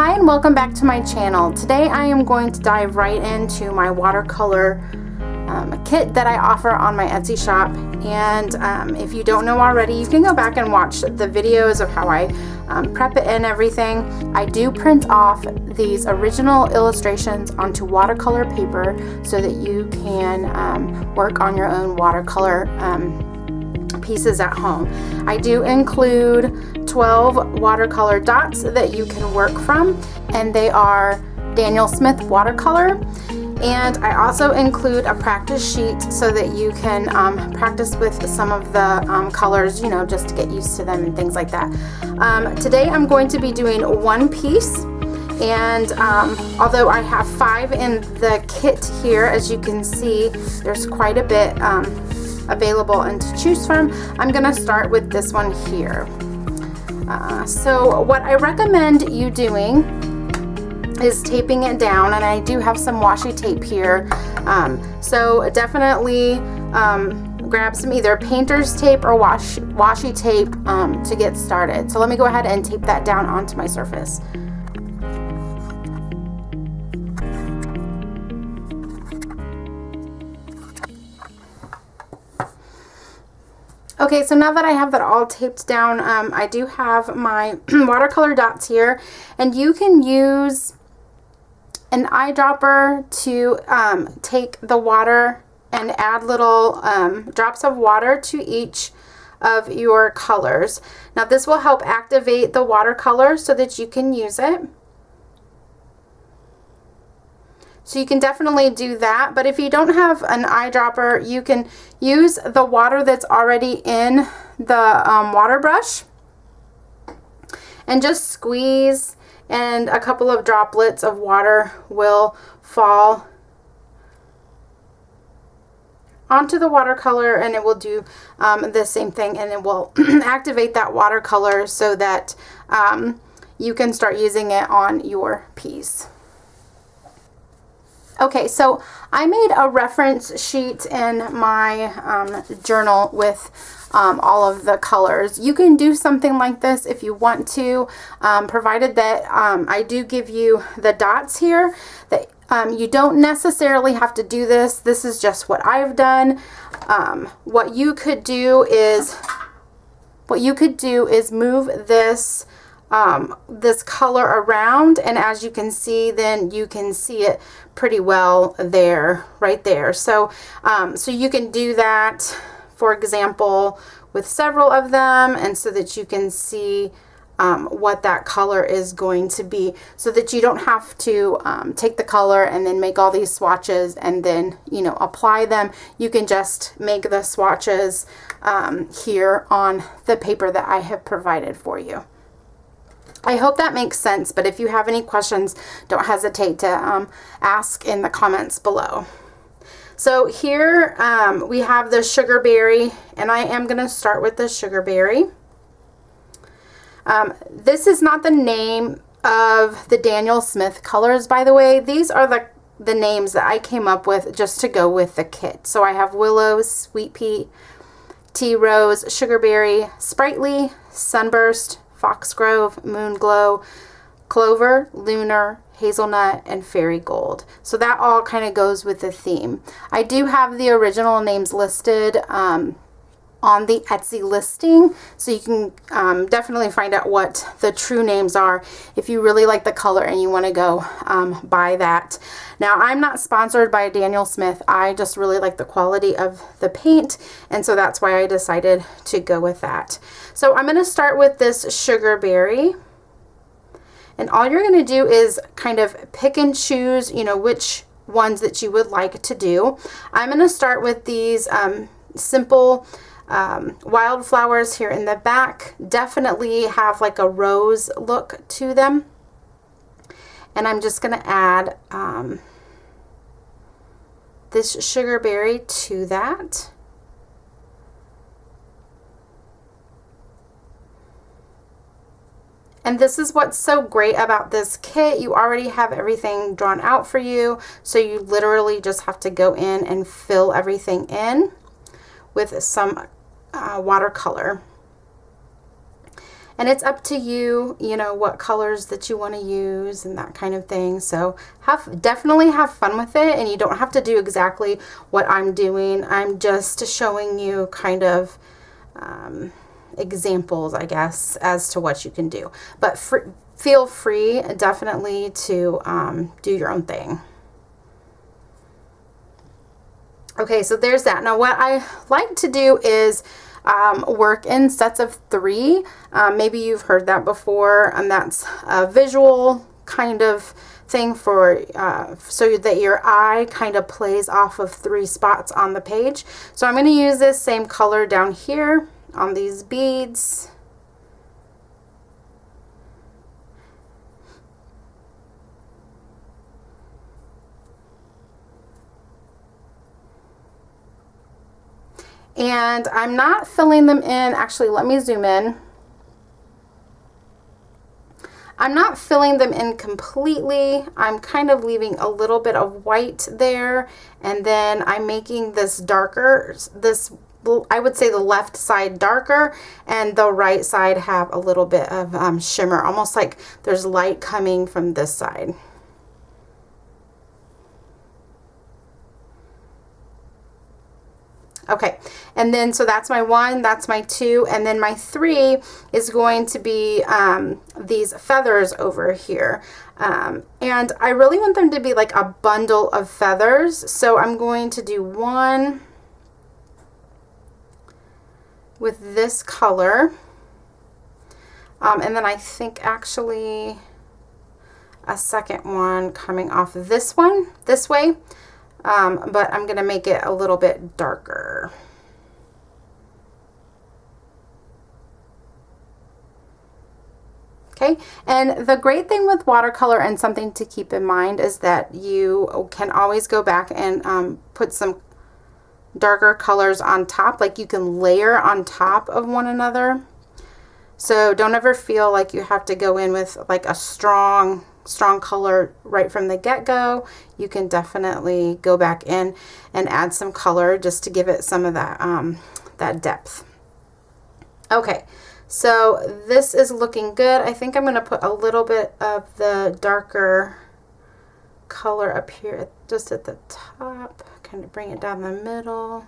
Hi and welcome back to my channel. Today I am going to dive right into my watercolor kit that I offer on my Etsy shop. And if you don't know already, you can go back and watch the videos of how I prep it and everything. I do print off these original illustrations onto watercolor paper so that you can work on your own watercolor pieces at home. I do include 12 watercolor dots that you can work from, and they are Daniel Smith watercolor. And I also include a practice sheet so that you can practice with some of the colors, you know, just to get used to them and things like that. Today I'm going to be doing one piece, and although I have 5 in the kit here, as you can see, there's quite a bit available and to choose from. I'm going to start with this one here. So what I recommend you doing is taping it down, and I do have some washi tape here. So definitely grab some either painter's tape or washi tape to get started. So let me go ahead and tape that down onto my surface. Okay, so now that I have that all taped down, I do have my watercolor dots here, and you can use an eyedropper to take the water and add little drops of water to each of your colors. Now this will help activate the watercolor so that you can use it. So you can definitely do that, but if you don't have an eyedropper, you can use the water that's already in the water brush and just squeeze, and a couple of droplets of water will fall onto the watercolor, and it will do the same thing, and it will activate that watercolor so that you can start using it on your piece. Okay, so I made a reference sheet in my journal with all of the colors. You can do something like this if you want to, provided that I do give you the dots here. That you don't necessarily have to do this. This is just what I've done. What you could do is move this this color around, and as you can see, then you can see it pretty well there, right there. So so you can do that, for example, with several of them, and so that you can see what that color is going to be, so that you don't have to take the color and then make all these swatches and then, you know, apply them. You can just make the swatches here on the paper that I have provided for you. I hope that makes sense, but if you have any questions, don't hesitate to ask in the comments below. So here we have the sugar berry, and I am going to start with the sugar berry. This is not the name of the Daniel Smith colors, by the way. These are the names that I came up with just to go with the kit. So I have Willow, Sweet Pea, Tea Rose, Sugarberry, Sprightly, Sunburst, Foxgrove, Moonglow, Clover, Lunar, Hazelnut, and Fairy Gold. So that all kind of goes with the theme. I do have the original names listed on the Etsy listing, so you can definitely find out what the true names are if you really like the color and you want to go buy that. Now, I'm not sponsored by Daniel Smith. I just really like the quality of the paint, and so that's why I decided to go with that. So I'm going to start with this sugar berry, and all you're going to do is kind of pick and choose, you know, which ones that you would like to do. I'm going to start with these simple wildflowers here in the back. Definitely have like a rose look to them, and I'm just going to add this sugar berry to that. And this is what's so great about this kit. You already have everything drawn out for you, so you literally just have to go in and fill everything in with some watercolor. And it's up to you, you know, what colors that you want to use and that kind of thing. So definitely have fun with it, and you don't have to do exactly what I'm doing. I'm just showing you kind of examples, I guess, as to what you can do. But feel free definitely to do your own thing. Okay, so there's that. Now what I like to do is work in sets of 3. Maybe you've heard that before, and that's a visual kind of thing for so that your eye kind of plays off of 3 spots on the page. So I'm going to use this same color down here on these beads. And I'm not filling them in. Actually, let me zoom in. I'm not filling them in completely. I'm kind of leaving a little bit of white there, and then I'm making this darker, I would say the left side darker, and the right side have a little bit of shimmer, almost like there's light coming from this side. Okay, and then so that's my 1, that's my 2, and then my 3 is going to be these feathers over here. And I really want them to be like a bundle of feathers, so I'm going to do 1 with this color, and then I think actually a second one coming off of this one, this way. But I'm going to make it a little bit darker. Okay, and the great thing with watercolor, and something to keep in mind, is that you can always go back and put some darker colors on top. Like, you can layer on top of one another. So don't ever feel like you have to go in with like a strong color right from the get-go. You can definitely go back in and add some color just to give it some of that that depth. Okay, so this is looking good. I think I'm going to put a little bit of the darker color up here just at the top, kind of bring it down the middle.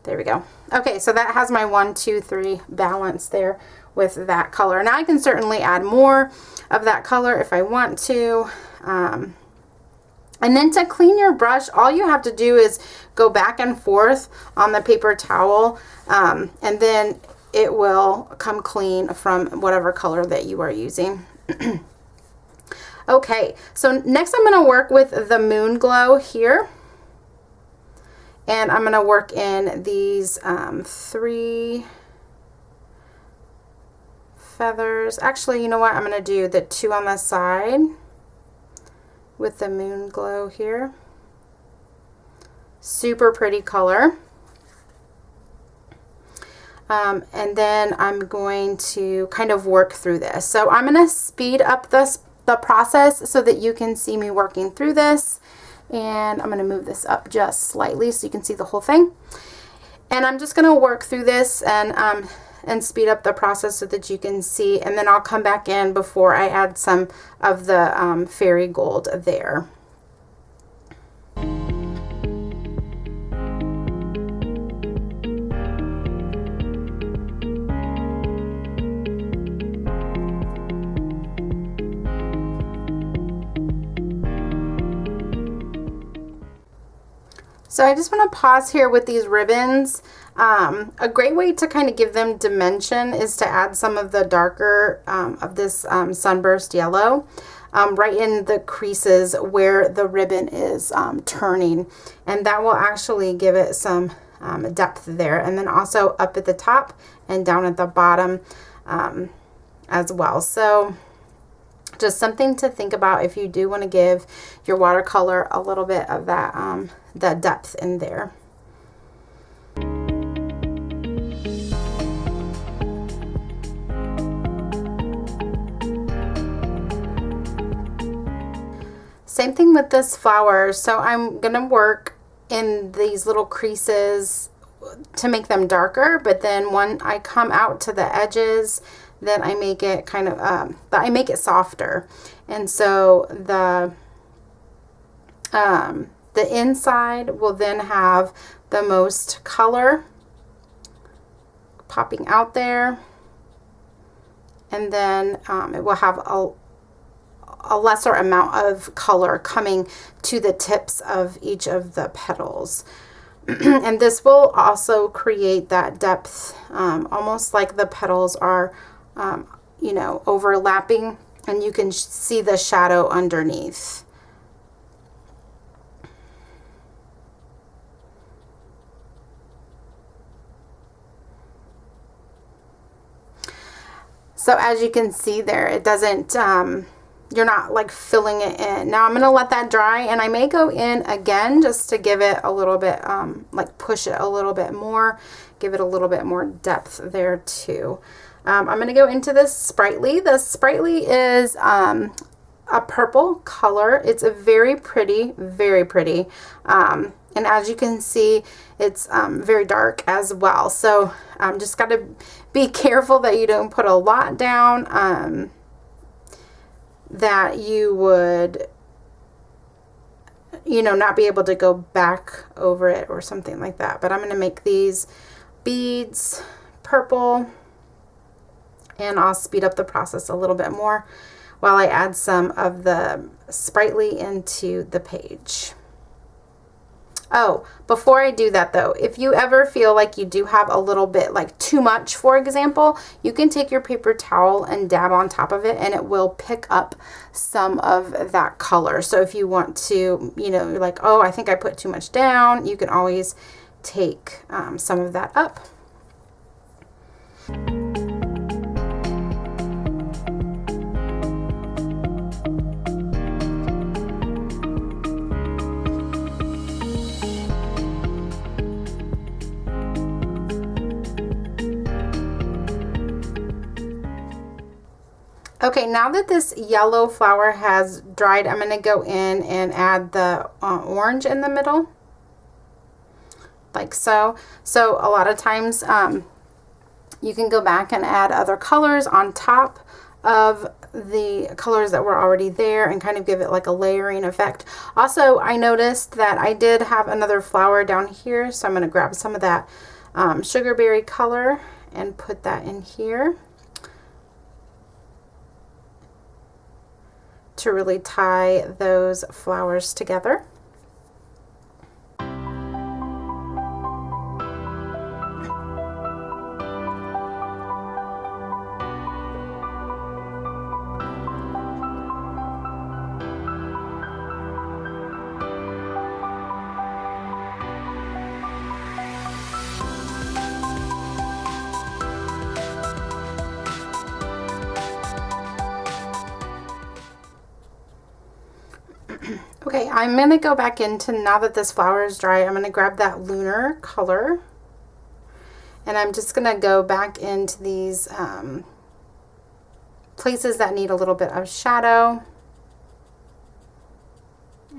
There we go. Okay, so that has my 1, 2, 3 balance there with that color. Now I can certainly add more of that color if I want to. And then to clean your brush, all you have to do is go back and forth on the paper towel, and then it will come clean from whatever color that you are using. Okay, so next I'm going to work with the Moon Glow here. And I'm going to work in these 3 feathers. Actually, you know what? I'm going to do the 2 on the side with the Moon Glow here. Super pretty color. And then I'm going to kind of work through this. So I'm going to speed up the process so that you can see me working through this. And I'm going to move this up just slightly so you can see the whole thing. And I'm just going to work through this and speed up the process so that you can see. And then I'll come back in before I add some of the fairy gold there. So I just want to pause here with these ribbons. A great way to kind of give them dimension is to add some of the darker of this sunburst yellow right in the creases where the ribbon is turning, and that will actually give it some depth there, and then also up at the top and down at the bottom as well. So just something to think about if you do want to give your watercolor a little bit of that depth in there. Same thing with this flower. So I'm gonna work in these little creases to make them darker, but then when I come out to the edges, then I make it kind of, I make it softer. And so the inside will then have the most color popping out there. And then it will have a lesser amount of color coming to the tips of each of the petals. And this will also create that depth, almost like the petals are, you know, overlapping, and you can see the shadow underneath. So as you can see there, it doesn't, you're not like filling it in. Now I'm going to let that dry, and I may go in again just to give it a little bit, like push it a little bit more, give it a little bit more depth there too. I'm going to go into this Sprightly. The Sprightly is a purple color. It's a very pretty, very pretty. And as you can see, it's very dark as well. So just got to be careful that you don't put a lot down, that you would, you know, not be able to go back over it or something like that. But I'm going to make these beads purple, and I'll speed up the process a little bit more while I add some of the Sprightly into the page. Oh, before I do that though, if you ever feel like you do have a little bit like too much, for example, you can take your paper towel and dab on top of it, and it will pick up some of that color. So if you want to, you know, you're like, oh, I think I put too much down, you can always take some of that up. Okay, now that this yellow flower has dried, I'm going to go in and add the orange in the middle, like so. So a lot of times you can go back and add other colors on top of the colors that were already there and kind of give it like a layering effect. Also, I noticed that I did have another flower down here, so I'm going to grab some of that sugarberry color and put that in here to really tie those flowers together. Okay, I'm going to go back into, now that this flower is dry, I'm going to grab that lunar color, and I'm just going to go back into these places that need a little bit of shadow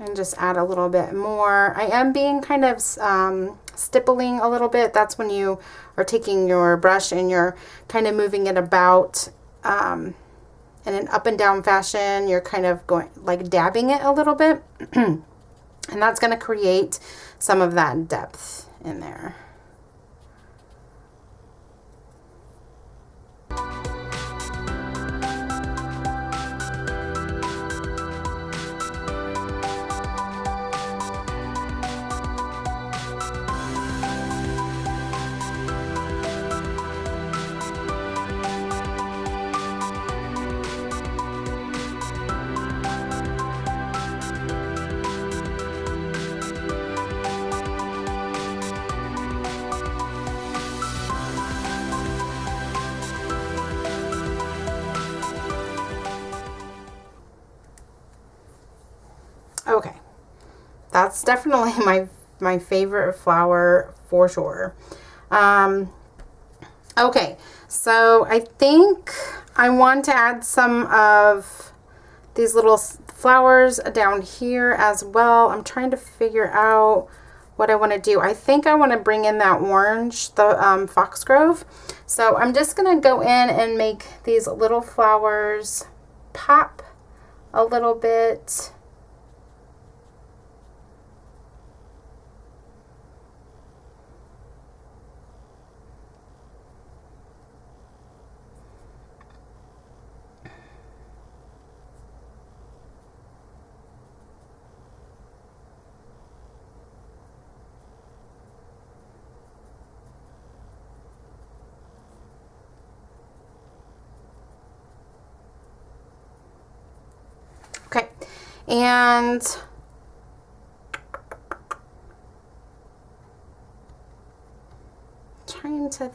and just add a little bit more. I am being kind of stippling a little bit. That's when you are taking your brush and you're kind of moving it about in an up and down fashion. You're kind of going like dabbing it a little bit and that's going to create some of that depth in there. Okay, that's definitely my favorite flower for sure. Okay, so I think I want to add some of these little flowers down here as well. I'm trying to figure out what I want to do. I think I want to bring in that orange, the Foxgrove. So I'm just going to go in and make these little flowers pop a little bit. Okay, and trying to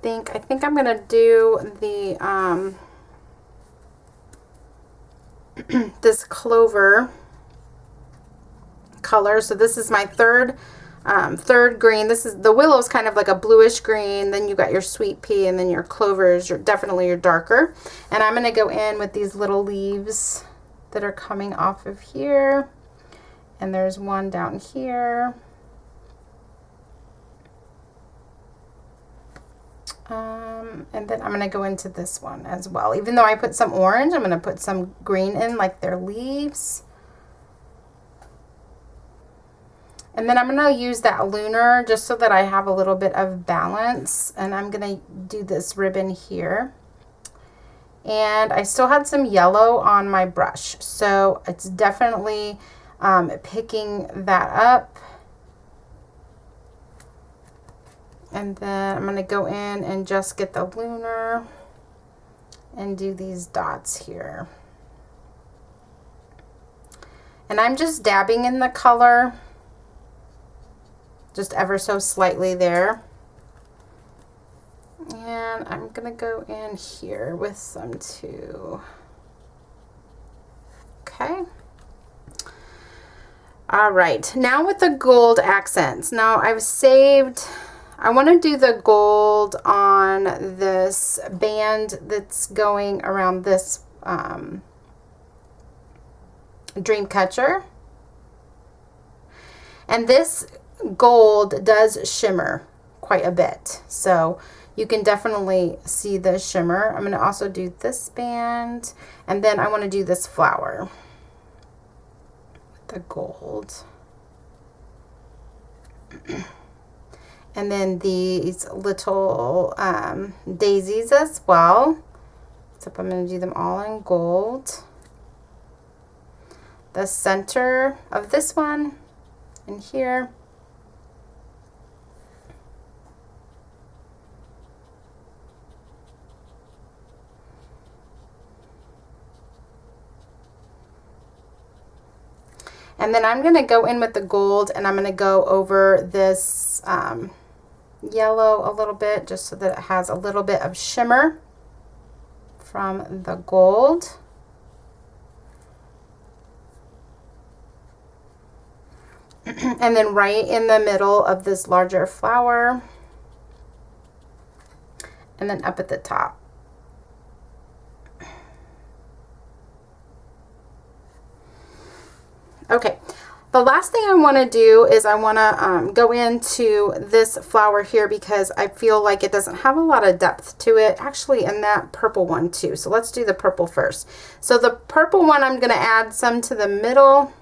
think, I think I'm gonna do the this clover color. So this is my third green. This is the willow's kind of like a bluish green, then you got your sweet pea, and then your clover is definitely your darker. And I'm gonna go in with these little leaves that are coming off of here, and there's one down here. And then I'm going to go into this one as well. Even though I put some orange, I'm going to put some green in, like their leaves. And then I'm going to use that lunar just so that I have a little bit of balance. And I'm going to do this ribbon here. And I still had some yellow on my brush, so it's definitely picking that up. And then I'm going to go in and just get the lunar and do these dots here. And I'm just dabbing in the color, just ever so slightly there. And I'm going to go in here with some too. Okay. All right, now with the gold accents. Now I've saved, I want to do the gold on this band that's going around this Dreamcatcher. And this gold does shimmer quite a bit. So you can definitely see the shimmer. I'm going to also do this band, and then I want to do this flower with the gold. And then these little daisies as well. Except I'm going to do them all in gold. The center of this one in here. And then I'm going to go in with the gold, and I'm going to go over this yellow a little bit, just so that it has a little bit of shimmer from the gold. And then right in the middle of this larger flower, and then up at the top. Okay, the last thing I want to do is I want to go into this flower here, because I feel like it doesn't have a lot of depth to it, actually, in that purple one too. So let's do the purple first. So the purple one, I'm going to add some to the middle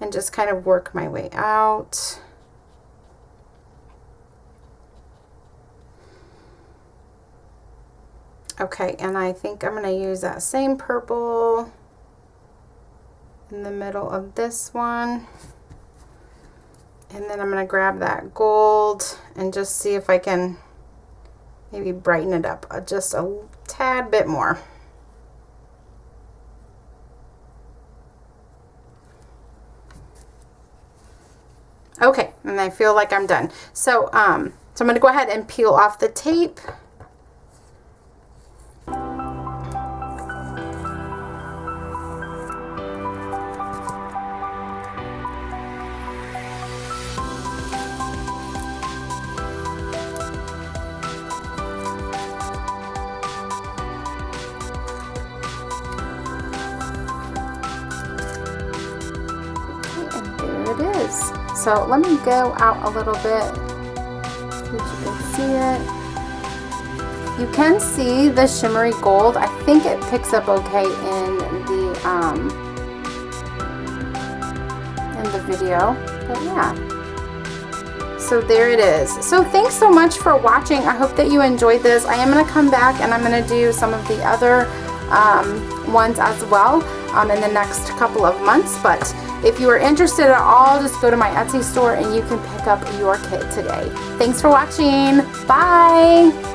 and just kind of work my way out. Okay, and I think I'm going to use that same purple in the middle of this one, and then I'm going to grab that gold and just see if I can maybe brighten it up just a tad bit more. Okay, and I feel like I'm done. So I'm going to go ahead and peel off the tape. So let me go out a little bit so you can see it. You can see the shimmery gold. I think it picks up okay in the video, but yeah. So there it is. So thanks so much for watching. I hope that you enjoyed this. I am going to come back and I'm going to do some of the other ones as well in the next couple of months. But if you are interested at all, just go to my Etsy store and you can pick up your kit today. Thanks for watching. Bye.